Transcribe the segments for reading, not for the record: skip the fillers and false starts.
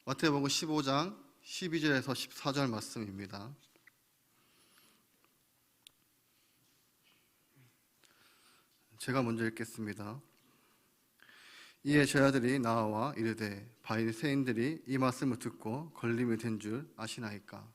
마태복음 15장 12절에서 14절 말씀입니다. 제가 먼저 읽겠습니다. 이에 제자들이 나와 이르되 바리새인들이 이 말씀을 듣고 걸림이 된 줄 아시나이까?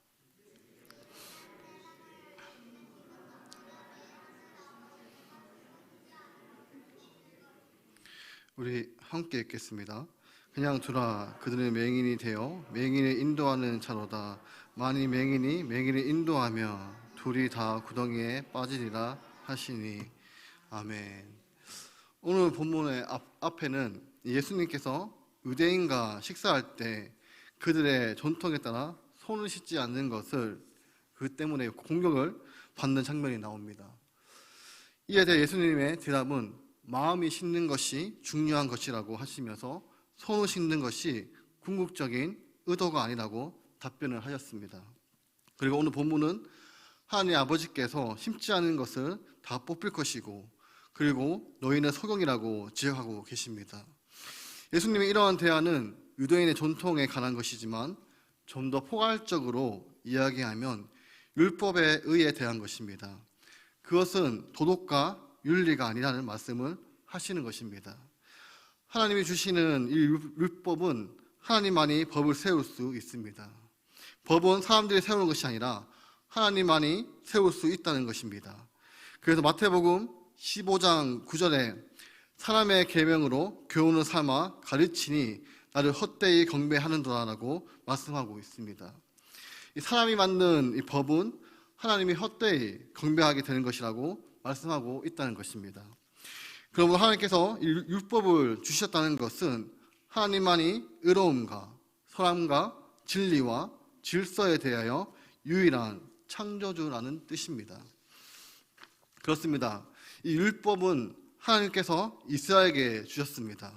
우리 함께 읽겠습니다. 그냥 두라, 그들은 맹인이 되어 맹인을 인도하는 자로다. 만일 맹인이 맹인을 인도하며 둘이 다 구덩이에 빠지리라 하시니. 아멘. 오늘 본문의 앞에는 예수님께서 유대인과 식사할 때 그들의 전통에 따라 손을 씻지 않는 것을 그 때문에 공격을 받는 장면이 나옵니다. 이에 대해 예수님의 대답은 마음이 씻는 것이 중요한 것이라고 하시면서 손을 씻는 것이 궁극적인 의도가 아니라고 답변을 하셨습니다. 그리고 오늘 본문은 하나님 아버지께서 심지 않은 것을 다 뽑힐 것이고 그리고 너희는 소경이라고 지적하고 계십니다. 예수님의 이러한 대안은 유대인의 전통에 관한 것이지만 좀 더 포괄적으로 이야기하면 율법에 의해 대한 것입니다. 그것은 도덕과 윤리가 아니라는 말씀을 하시는 것입니다. 하나님이 주시는 이 율법은 하나님만이 법을 세울 수 있습니다. 법은 사람들이 세우는 것이 아니라 하나님만이 세울 수 있다는 것입니다. 그래서 마태복음 15장 9절에 사람의 계명으로 교훈을 삼아 가르치니 나를 헛되이 경배하는도다라고 말씀하고 있습니다. 이 사람이 만든 이 법은 하나님이 헛되이 경배하게 되는 것이라고 말씀하고 있다는 것입니다. 그러므로 하나님께서 이 율법을 주셨다는 것은 하나님만이 의로움과 선함과 진리와 질서에 대하여 유일한 창조주라는 뜻입니다. 그렇습니다. 이 율법은 하나님께서 이스라엘에게 주셨습니다.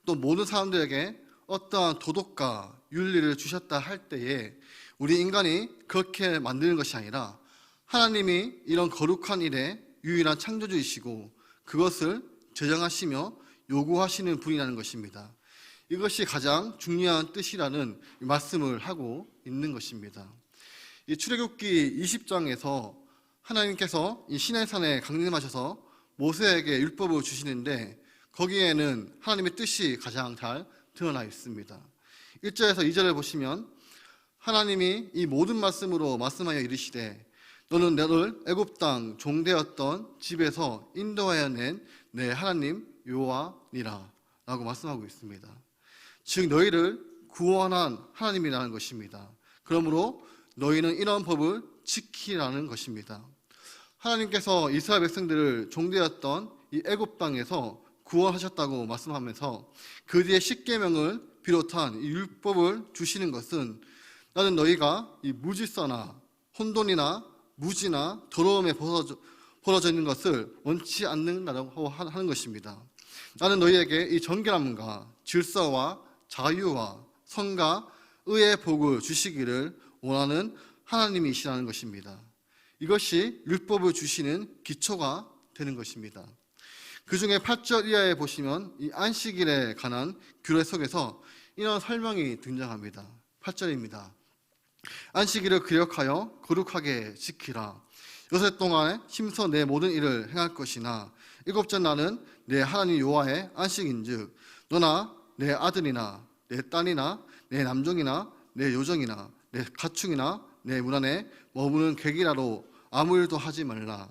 또 모든 사람들에게 어떠한 도덕과 윤리를 주셨다 할 때에 우리 인간이 그렇게 만드는 것이 아니라 하나님이 이런 거룩한 일에 유일한 창조주이시고 그것을 제정하시며 요구하시는 분이라는 것입니다. 이것이 가장 중요한 뜻이라는 말씀을 하고 있는 것입니다. 이 출애굽기 20장에서 하나님께서 이 시내산에 강림하셔서 모세에게 율법을 주시는데 거기에는 하나님의 뜻이 가장 잘 드러나 있습니다. 1절에서 2절을 보시면 하나님이 이 모든 말씀으로 말씀하여 이르시되 너는 너를 애굽 땅 종되었던 집에서 인도하여 낸 내 하나님 여호와니라 라고 말씀하고 있습니다. 즉 너희를 구원한 하나님이라는 것입니다. 그러므로 너희는 이런 법을 지키라는 것입니다. 하나님께서 이스라엘 백성들을 종되었던 이 애굽 땅에서 구원하셨다고 말씀하면서 그 뒤에 십계명을 비롯한 이 율법을 주시는 것은 나는 너희가 이 무질서나 혼돈이나 무지나 더러움에 벌어져 있는 것을 원치 않는다고 하는 것입니다. 나는 너희에게 이 정결함과 질서와 자유와 선과 의의 복을 주시기를 원하는 하나님이시라는 것입니다. 이것이 율법을 주시는 기초가 되는 것입니다. 그 중에 8절 이하에 보시면 이 안식일에 관한 규례 속에서 이런 설명이 등장합니다. 8절입니다. 안식일을 기억하여 거룩하게 지키라. 요새 동안에 힘써 내 모든 일을 행할 것이나 일곱째 날은 내 하나님 여호와의 안식인즉 너나 내 아들이나 내 딸이나 내 남종이나 내 여종이나 내 가축이나 내 문 안에 머무는 객이라도 아무 일도 하지 말라.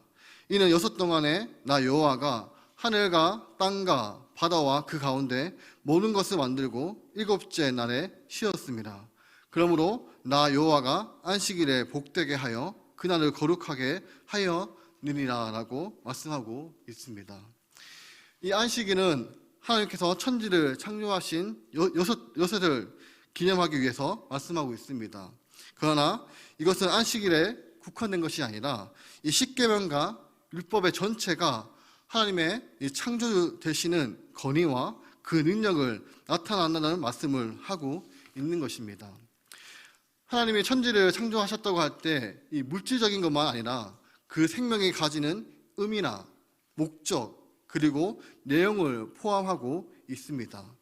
이는 여섯 동안에 나 여호와가 하늘과 땅과 바다와 그 가운데 모든 것을 만들고 일곱째 날에 쉬었습니다. 그러므로 나 여호와가 안식일에 복되게 하여 그날을 거룩하게 하였느니라 라고 말씀하고 있습니다. 이 안식일은 하나님께서 천지를 창조하신 여섯을 기념하기 위해서 말씀하고 있습니다. 그러나 이것은 안식일에 국한된 것이 아니라 이 십계명과 율법의 전체가 하나님의 이 창조주 되시는 권위와 그 능력을 나타낸다는 말씀을 하고 있는 것입니다. 하나님이 천지를 창조하셨다고 할 때 이 물질적인 것만 아니라 그 생명이 가지는 의미나 목적 그리고 내용을 포함하고 있습니다.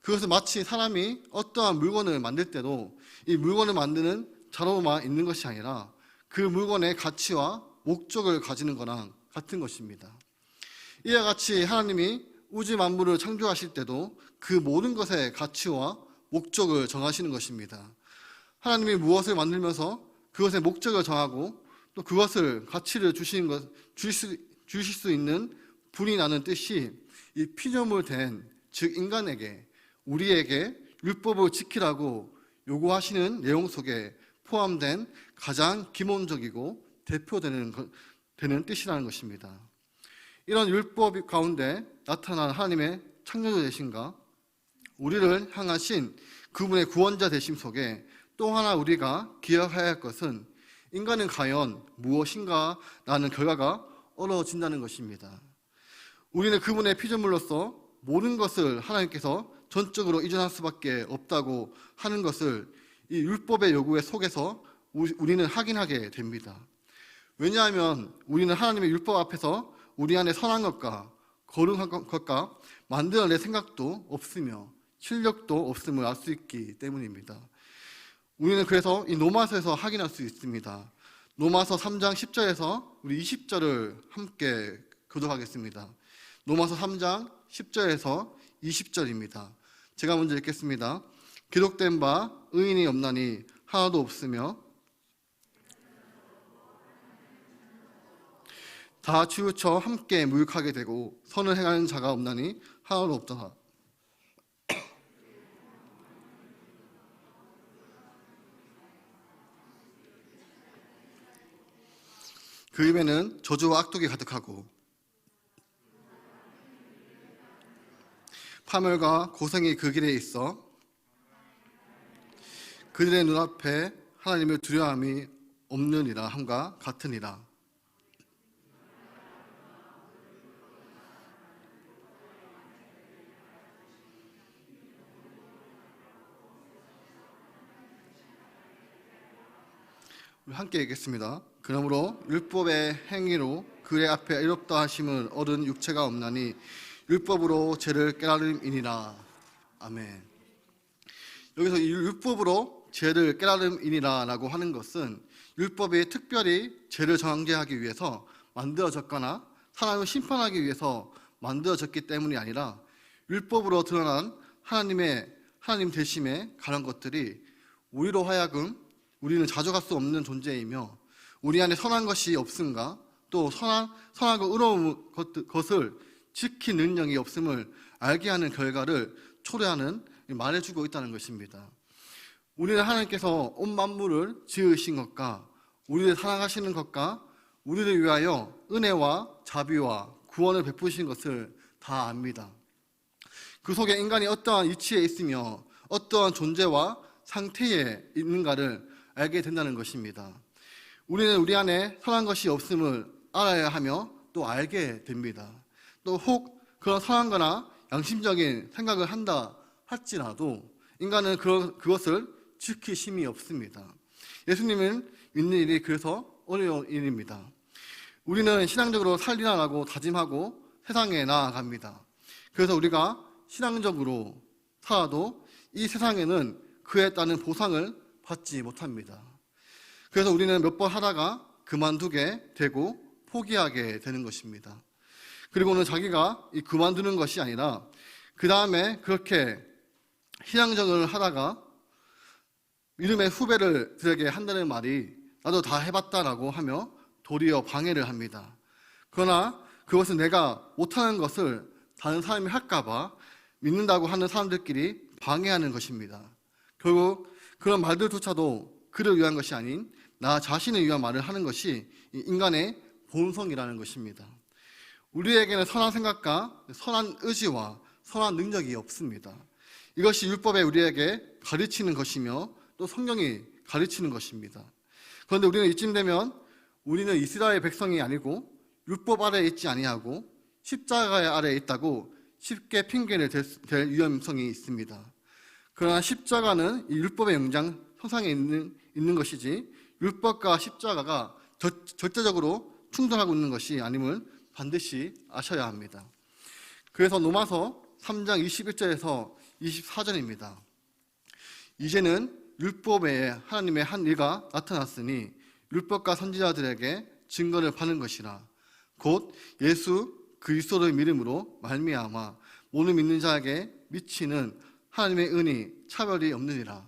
그것은 마치 사람이 어떠한 물건을 만들 때도 이 물건을 만드는 자료만 있는 것이 아니라 그 물건의 가치와 목적을 가지는 거랑 같은 것입니다. 이와 같이 하나님이 우주 만물을 창조하실 때도 그 모든 것의 가치와 목적을 정하시는 것입니다. 하나님이 무엇을 만들면서 그것의 목적을 정하고 또 그것을 가치를 주실 수 있는 분이 나는 뜻이 이 피조물 된, 즉 인간에게, 우리에게 율법을 지키라고 요구하시는 내용 속에 포함된 가장 기본적이고 대표되는 뜻이라는 것입니다. 이런 율법 가운데 나타난 하나님의 창조주 되심과 우리를 향하신 그분의 구원자 되심 속에 또 하나 우리가 기억해야 할 것은 인간은 과연 무엇인가 라는 결과가 어려워진다는 것입니다. 우리는 그분의 피조물로서 모든 것을 하나님께서 전적으로 이전할 수밖에 없다고 하는 것을 이 율법의 요구에 속에서 우리는 확인하게 됩니다. 왜냐하면 우리는 하나님의 율법 앞에서 우리 안에 선한 것과 거룩한 것과 만들어낼 생각도 없으며 실력도 없음을 알 수 있기 때문입니다. 우리는 그래서 이 로마서에서 확인할 수 있습니다. 로마서 3장 10절에서 우리 20절을 함께 교독하겠습니다. 로마서 3장 10절에서 20절입니다. 제가 먼저 읽겠습니다. 기록된 바 의인이 없나니 하나도 없으며 다 치우쳐 함께 무익하게 되고 선을 행하는 자가 없나니 하나도 없더라. 그 입에는 저주와 악독이 가득하고 파멸과 고생이 그 길에 있어 그들의 눈앞에 하나님을 두려움이 없느니라 함과 같으니라. 우리 함께 읽겠습니다. 그러므로 율법의 행위로 그의 앞에 의롭다 하심을 얻은 육체가 없나니 율법으로 죄를 깨달음이니라. 아멘. 여기서 이 율법으로 죄를 깨달음이니라 라고 하는 것은 율법이 특별히 죄를 정죄하기 위해서 만들어졌거나 사람을 심판하기 위해서 만들어졌기 때문이 아니라 율법으로 드러난 하나님 되심에 관한 것들이 우리로 하여금 우리는 자족할 수 없는 존재이며 우리 안에 선한 것이 없음과 또 선하고 의로운 것을 지킨 능력이 없음을 알게 하는 결과를 초래하는 말해주고 있다는 것입니다. 우리는 하나님께서 온 만물을 지으신 것과 우리를 사랑하시는 것과 우리를 위하여 은혜와 자비와 구원을 베푸신 것을 다 압니다. 그 속에 인간이 어떠한 위치에 있으며 어떠한 존재와 상태에 있는가를 알게 된다는 것입니다. 우리는 우리 안에 선한 것이 없음을 알아야 하며 또 알게 됩니다. 또 혹 그런 선한 거나 양심적인 생각을 한다 할지라도 인간은 그것을 지킬 힘이 없습니다. 예수님을 믿는 일이 그래서 어려운 일입니다. 우리는 신앙적으로 살리라고 다짐하고 세상에 나아갑니다. 그래서 우리가 신앙적으로 살아도 이 세상에는 그에 따른 보상을 받지 못합니다. 그래서 우리는 몇 번 하다가 그만두게 되고 포기하게 되는 것입니다. 그리고는 자기가 그만두는 것이 아니라 그 다음에 그렇게 신앙적을 하다가 믿음의 후배들에게 한다는 말이 나도 다 해봤다라고 하며 도리어 방해를 합니다. 그러나 그것은 내가 못하는 것을 다른 사람이 할까봐 믿는다고 하는 사람들끼리 방해하는 것입니다. 결국 그런 말들조차도 그를 위한 것이 아닌 나 자신을 위한 말을 하는 것이 인간의 본성이라는 것입니다. 우리에게는 선한 생각과 선한 의지와 선한 능력이 없습니다. 이것이 율법에 우리에게 가르치는 것이며 또 성경이 가르치는 것입니다. 그런데 우리는 이쯤 되면 우리는 이스라엘 백성이 아니고 율법 아래에 있지 아니하고 십자가 아래에 있다고 쉽게 핑계를 댈 위험성이 있습니다. 그러나 십자가는 이 율법의 영장 선상에 있는 것이지 율법과 십자가가 절대적으로 충돌하고 있는 것이 아님을 반드시 아셔야 합니다. 그래서 로마서 3장 21절에서 24절입니다. 이제는 율법 외에 하나님의 한 일가 나타났으니 율법과 선지자들에게 증거를 받는 것이라. 곧 예수 그리스도를 믿음으로 말미암아 모든 믿는 자에게 미치는 하나님의 은이 차별이 없느니라.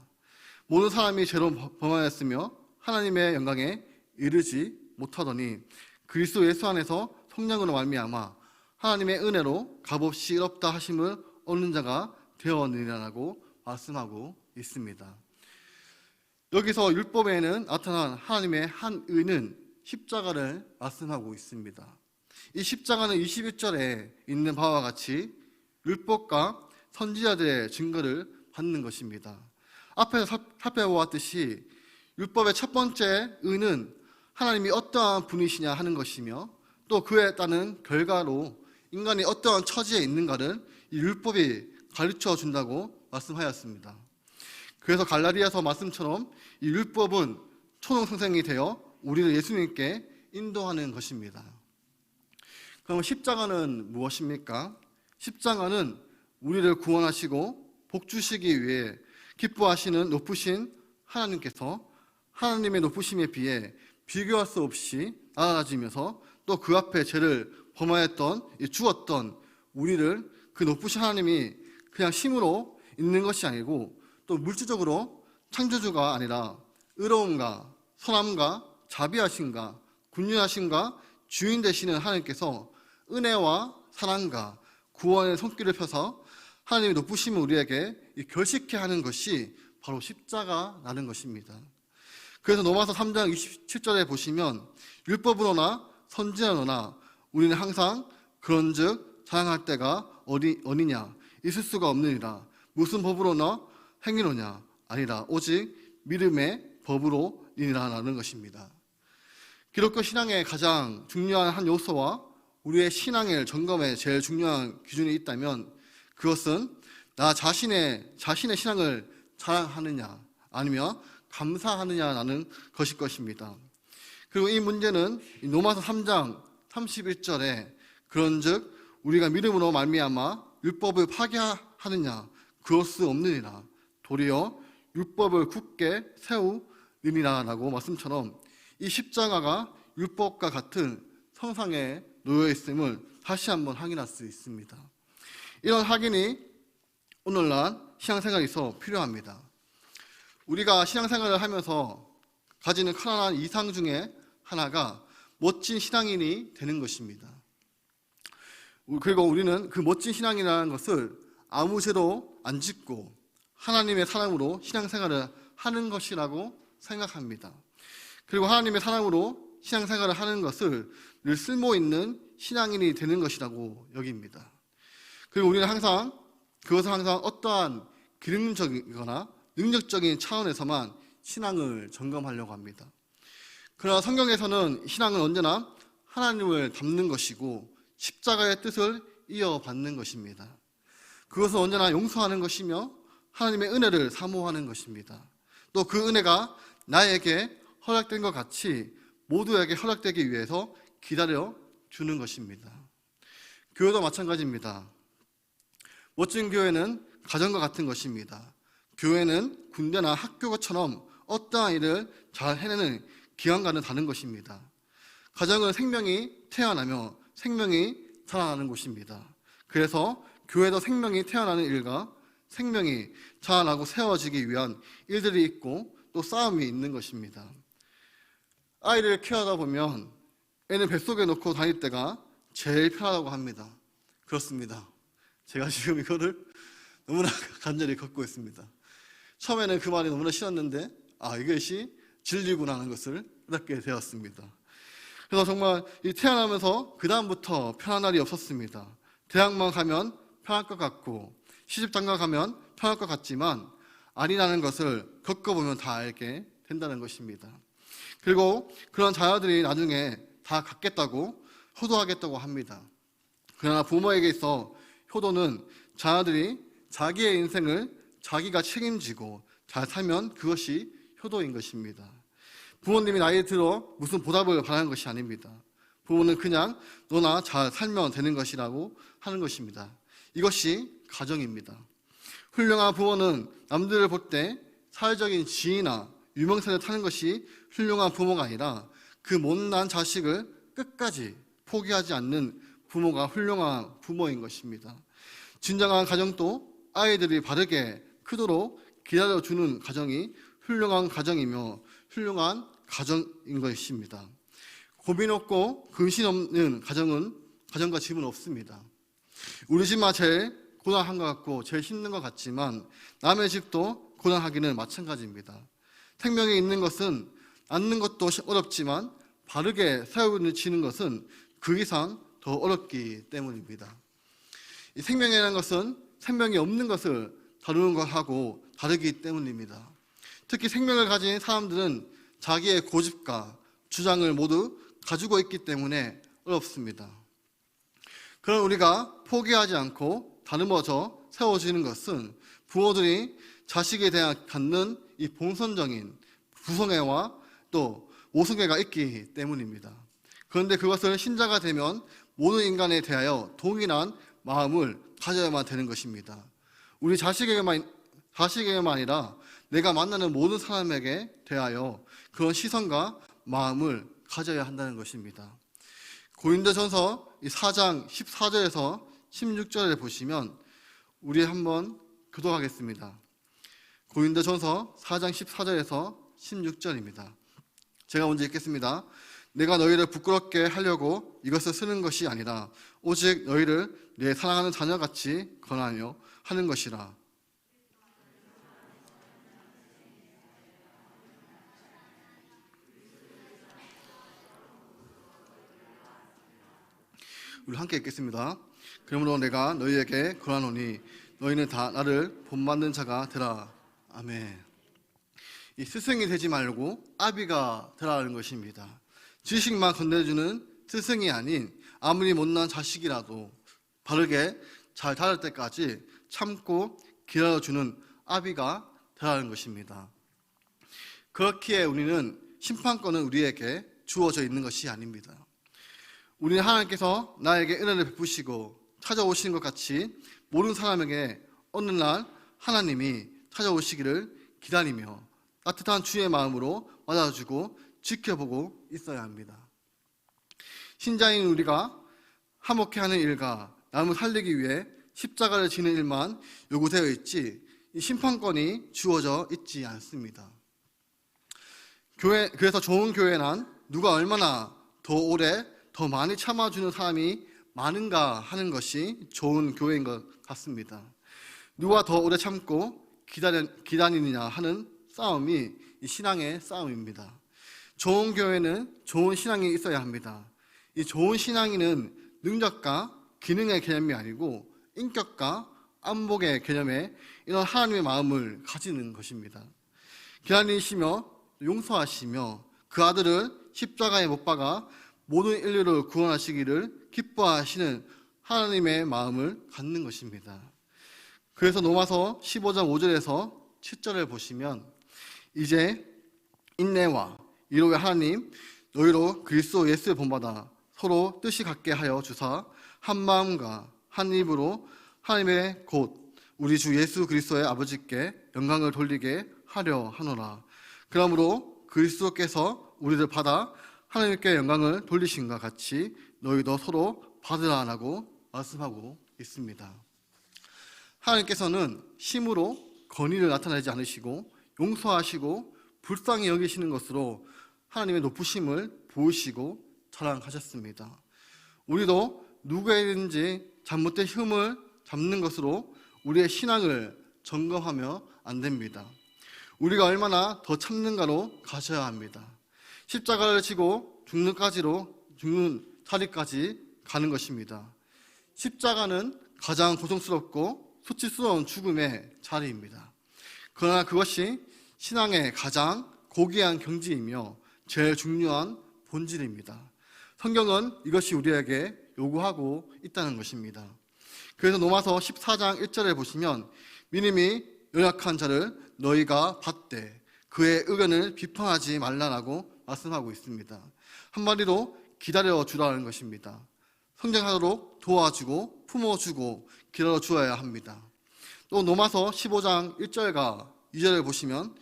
모든 사람이 죄로 범하였으며 하나님의 영광에 이르지 못하더니 그리스도 예수 안에서 성령으로 말미암아 하나님의 은혜로 값없이 의롭다 하심을 얻는 자가 되었느니라고 말씀하고 있습니다. 여기서 율법에는 나타난 하나님의 한 의는 십자가를 말씀하고 있습니다. 이 십자가는 21절에 있는 바와 같이 율법과 선지자들의 증거를 받는 것입니다. 앞에서 살펴보았듯이 율법의 첫 번째 의는 하나님이 어떠한 분이시냐 하는 것이며 또 그에 따른 결과로 인간이 어떠한 처지에 있는가를 이 율법이 가르쳐 준다고 말씀하였습니다. 그래서 갈라디아서 말씀처럼 이 율법은 초동생생이 되어 우리를 예수님께 인도하는 것입니다. 그럼 십자가는 무엇입니까? 십자가는 우리를 구원하시고 복 주시기 위해 기뻐하시는 높으신 하나님께서 하나님의 높으심에 비해 비교할 수 없이 낮아지면서 또 그 앞에 죄를 범하였던 죽었던 우리를 그 높으신 하나님이 그냥 심으로 있는 것이 아니고 또 물질적으로 창조주가 아니라 의로움과 선함과 자비하심과 군유하심과 주인 되시는 하나님께서 은혜와 사랑과 구원의 손길을 펴서 하나님의 높으심을 우리에게 결식케 하는 것이 바로 십자가라는 것입니다. 그래서 로마서 3장 27절에 보시면 율법으로나 선지자로나 우리는 항상 그런즉 자랑할 때가 어디냐 있을 수가 없느니라. 무슨 법으로나 행위로냐 아니라 오직 믿음의 법으로 인이라는 것입니다. 기독교 신앙의 가장 중요한 한 요소와 우리의 신앙의 점검에 제일 중요한 기준이 있다면 그것은 나 자신의 신앙을 자랑하느냐 아니면 감사하느냐라는 것일 것입니다. 그리고 이 문제는 로마서 3장 31절에 그런즉 우리가 믿음으로 말미암아 율법을 파괴하느냐 그럴 수 없느니라. 도리어 율법을 굳게 세우느니라라고 말씀처럼 이 십자가가 율법과 같은 성상에 놓여 있음을 다시 한번 확인할 수 있습니다. 이런 확인이 오늘날 신앙생활에서 필요합니다. 우리가 신앙생활을 하면서 가지는 커다란 이상 중에 하나가 멋진 신앙인이 되는 것입니다. 그리고 우리는 그 멋진 신앙이라는 것을 아무 죄도 안 짓고 하나님의 사랑으로 신앙생활을 하는 것이라고 생각합니다. 그리고 하나님의 사랑으로 신앙생활을 하는 것을 늘 쓸모있는 신앙인이 되는 것이라고 여깁니다. 그리고 우리는 그것을 항상 어떠한 기능적이거나 능력적인 차원에서만 신앙을 점검하려고 합니다. 그러나 성경에서는 신앙은 언제나 하나님을 닮는 것이고 십자가의 뜻을 이어받는 것입니다. 그것은 언제나 용서하는 것이며 하나님의 은혜를 사모하는 것입니다. 또 그 은혜가 나에게 허락된 것 같이 모두에게 허락되기 위해서 기다려 주는 것입니다. 교회도 마찬가지입니다. 멋진 교회는 가정과 같은 것입니다. 교회는 군대나 학교처럼 어떠한 일을 잘 해내는 기관과는 다른 것입니다. 가정은 생명이 태어나며 생명이 자라나는 곳입니다. 그래서 교회도 생명이 태어나는 일과 생명이 자라나고 세워지기 위한 일들이 있고 또 싸움이 있는 것입니다. 아이를 키우다 보면 애는 뱃속에 놓고 다닐 때가 제일 편하다고 합니다. 그렇습니다. 제가 지금 이거를 너무나 간절히 걷고 있습니다. 처음에는 그 말이 너무나 싫었는데 이것이 진리구나 하는 것을 깨닫게 되었습니다. 그래서 정말 태어나면서 그 다음부터 편한 날이 없었습니다. 대학만 가면 편할 것 같고 시집장가 가면 편할 것 같지만 아니라는 것을 겪어보면 다 알게 된다는 것입니다. 그리고 그런 자녀들이 나중에 다 갖겠다고 효도하겠다고 합니다. 그러나 부모에게 있어 효도는 자녀들이 자기의 인생을 자기가 책임지고 잘 살면 그것이 효도인 것입니다. 부모님이 나이 들어 무슨 보답을 바라는 것이 아닙니다. 부모는 그냥 너나 잘 살면 되는 것이라고 하는 것입니다. 이것이 가정입니다. 훌륭한 부모는 남들을 볼 때 사회적인 지위나 유명세를 타는 것이 훌륭한 부모가 아니라 그 못난 자식을 끝까지 포기하지 않는 부모가 훌륭한 부모인 것입니다. 진정한 가정도 아이들이 바르게 크도록 기다려주는 가정이 훌륭한 가정이며 훌륭한 가정인 것입니다. 고민 없고 근심 없는 가정은 가정과 집은 없습니다. 우리 집만 제일 고단한 것 같고 제일 힘든 것 같지만 남의 집도 고단하기는 마찬가지입니다. 생명이 있는 것은 낳는 것도 어렵지만 바르게 세워지는 것은 그 이상 더 어렵기 때문입니다. 이 생명이라는 것은 생명이 없는 것을 다루는 것하고 다르기 때문입니다. 특히 생명을 가진 사람들은 자기의 고집과 주장을 모두 가지고 있기 때문에 어렵습니다. 그런 우리가 포기하지 않고 다듬어져 세워지는 것은 부모들이 자식에 대한 갖는 이 본선적인 부성애와 또 모성애가 있기 때문입니다. 그런데 그것을 신자가 되면 모든 인간에 대하여 동일한 마음을 가져야만 되는 것입니다. 우리 자식에게만 아니라 내가 만나는 모든 사람에게 대하여 그런 시선과 마음을 가져야 한다는 것입니다. 고린도전서 4장 14절에서 16절에 보시면 우리 한번 교독하겠습니다. 고린도전서 4장 14절에서 16절입니다. 제가 먼저 읽겠습니다. 내가 너희를 부끄럽게 하려고 이것을 쓰는 것이 아니라 오직 너희를 내 사랑하는 자녀같이 권하려 하는 것이라. 우리 함께 읽겠습니다. 그러므로 내가 너희에게 권하노니 너희는 다 나를 본받는 자가 되라. 아멘. 이 스승이 되지 말고 아비가 되라는 것입니다. 지식만 건네주는 스승이 아닌 아무리 못난 자식이라도 바르게 잘 다룰 때까지 참고 기다려주는 아비가 되라는 것입니다. 그렇기에 우리는 심판권은 우리에게 주어져 있는 것이 아닙니다. 우리는 하나님께서 나에게 은혜를 베푸시고 찾아오시는 것 같이 모든 사람에게 어느 날 하나님이 찾아오시기를 기다리며 따뜻한 주의 마음으로 맞아주고 지켜보고 있어야 합니다. 신자인 우리가 화목해하는 일과 남을 살리기 위해 십자가를 지는 일만 요구되어 있지 이 심판권이 주어져 있지 않습니다. 그래서 좋은 교회란 누가 얼마나 더 오래 더 많이 참아주는 사람이 많은가 하는 것이 좋은 교회인 것 같습니다. 누가 더 오래 참고 기다리느냐 하는 싸움이 이 신앙의 싸움입니다. 좋은 교회는 좋은 신앙이 있어야 합니다. 이 좋은 신앙인은 능력과 기능의 개념이 아니고 인격과 안목의 개념에 이런 하나님의 마음을 가지는 것입니다. 기다리시며 용서하시며 그 아들을 십자가에 못 박아 모든 인류를 구원하시기를 기뻐하시는 하나님의 마음을 갖는 것입니다. 그래서 로마서 15장 5절에서 7절을 보시면 이제 인내와 위로의 하나님 너희로 그리스도 예수를 본받아 서로 뜻이 같게 하여 주사 한 마음과 한 입으로 하나님의 곧 우리 주 예수 그리스도의 아버지께 영광을 돌리게 하려 하노라. 그러므로 그리스도께서 우리를 받아 하나님께 영광을 돌리신과 같이 너희도 서로 받으라라고 말씀하고 있습니다. 하나님께서는 힘으로 권위를 나타내지 않으시고 용서하시고 불쌍히 여기시는 것으로 하나님의 높으심을 보이시고 자랑하셨습니다. 우리도 누구에든지 잘못된 흠을 잡는 것으로 우리의 신앙을 점검하면 안 됩니다. 우리가 얼마나 더 참는가로 가셔야 합니다. 십자가를 지고 죽는 자리까지 가는 것입니다. 십자가는 가장 고통스럽고 수치스러운 죽음의 자리입니다. 그러나 그것이 신앙의 가장 고귀한 경지이며 제일 중요한 본질입니다. 성경은 이것이 우리에게 요구하고 있다는 것입니다. 그래서 로마서 14장 1절에 보시면 믿음이 연약한 자를 너희가 받되 그의 의견을 비판하지 말라라고 말씀하고 있습니다. 한마디로 기다려 주라는 것입니다. 성장하도록 도와주고 품어주고 기다려 주어야 합니다. 또 로마서 15장 1절과 2절을 보시면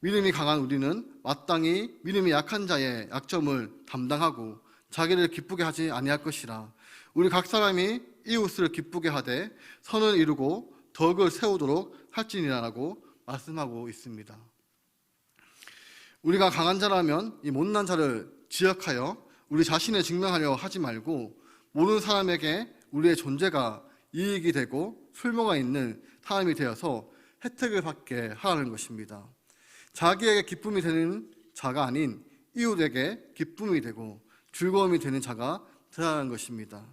믿음이 강한 우리는 마땅히 믿음이 약한 자의 약점을 담당하고 자기를 기쁘게 하지 아니할 것이라. 우리 각 사람이 이웃을 기쁘게 하되 선을 이루고 덕을 세우도록 할지니라라고 말씀하고 있습니다. 우리가 강한 자라면 이 못난 자를 지적하여 우리 자신을 증명하려 하지 말고 모르는 사람에게 우리의 존재가 이익이 되고 쓸모가 있는 사람이 되어서 혜택을 받게 하라는 것입니다. 자기에게 기쁨이 되는 자가 아닌 이웃에게 기쁨이 되고 즐거움이 되는 자가 되라는 것입니다.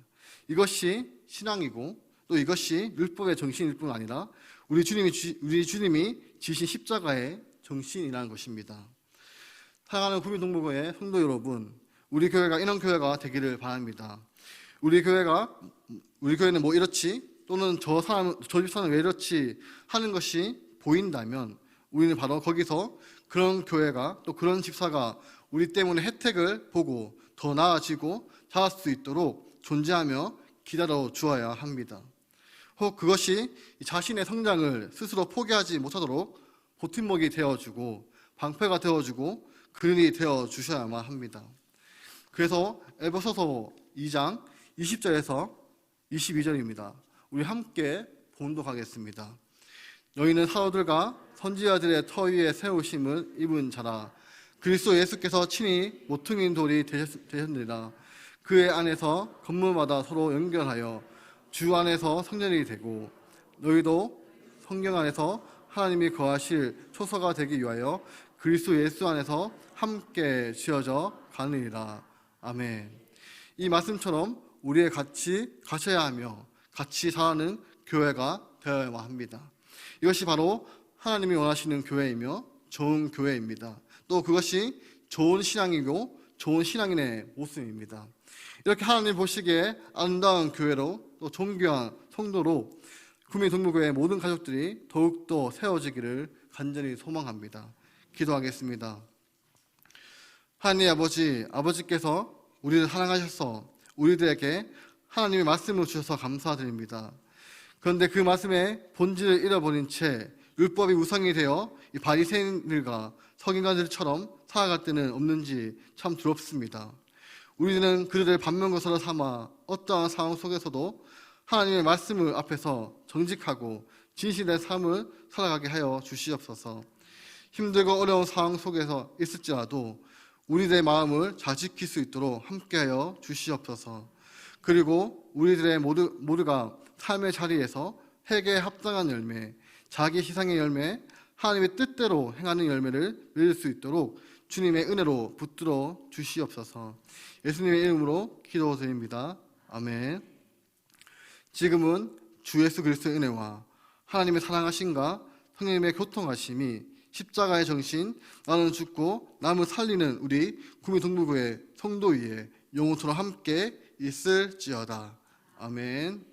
이것이 신앙이고 또 이것이 율법의 정신일 뿐 아니라 우리 주님이 지신 십자가의 정신이라는 것입니다. 사랑하는 구민동부교회 성도 여러분, 우리 교회가 이런 교회가 되기를 바랍니다. 우리 교회는 뭐 이렇지 또는 저 집사는 왜 이렇지 하는 것이 보인다면 우리는 바로 거기서 그런 교회가 또 그런 집사가 우리 때문에 혜택을 보고 더 나아지고 자랄 수 있도록 존재하며 기다려 주어야 합니다. 혹 그것이 자신의 성장을 스스로 포기하지 못하도록 버팀목이 되어주고 방패가 되어주고 근이 되어주셔야만 합니다. 그래서 에베소서 2장 20절에서 22절입니다. 우리 함께 봉독하겠습니다. 너희는 사도들과 선지자들의 터 위에 세우심을 입은 자라. 그리스도 예수께서 친히 모퉁이 돌이 되셨느니라. 그의 안에서 건물마다 서로 연결하여 주 안에서 성전이 되고 너희도 성경 안에서 하나님이 거하실 초소가 되기 위하여 그리스도 예수 안에서 함께 지어져 가느니라. 아멘. 이 말씀처럼 우리의 같이 가셔야 하며 같이 사는 교회가 되어야만 합니다. 이것이 바로 하나님이 원하시는 교회이며 좋은 교회입니다. 또 그것이 좋은 신앙이고 좋은 신앙인의 모습입니다. 이렇게 하나님 보시기에 아름다운 교회로 또 존귀한 성도로 구민동부교회 모든 가족들이 더욱더 세워지기를 간절히 소망합니다. 기도하겠습니다. 하나님 아버지께서 우리를 사랑하셔서 우리들에게 하나님의 말씀을 주셔서 감사드립니다. 그런데 그 말씀의 본질을 잃어버린 채 율법이 우상이 되어 이 바리새인들과 서기관들처럼 살아갈 때는 없는지 참 두렵습니다. 우리는 그들을 반면교사로 삼아 어떠한 상황 속에서도 하나님의 말씀을 앞에서 정직하고 진실된 삶을 살아가게 하여 주시옵소서. 힘들고 어려운 상황 속에서 있을지라도 우리들의 마음을 잘 지킬 수 있도록 함께하여 주시옵소서. 그리고 우리들의 모두가 삶의 자리에서 회개에 합당한 열매, 자기 희생의 열매, 하나님의 뜻대로 행하는 열매를 맺을 수 있도록 주님의 은혜로 붙들어 주시옵소서. 예수님의 이름으로 기도드립니다. 아멘. 지금은 주 예수 그리스도의 은혜와 하나님의 사랑하심과 성령님의 교통하심이 십자가의 정신, 나는 죽고 남을 살리는 우리 구민동부교회 성도 위에 영원토록 함께 있을지어다. 아멘.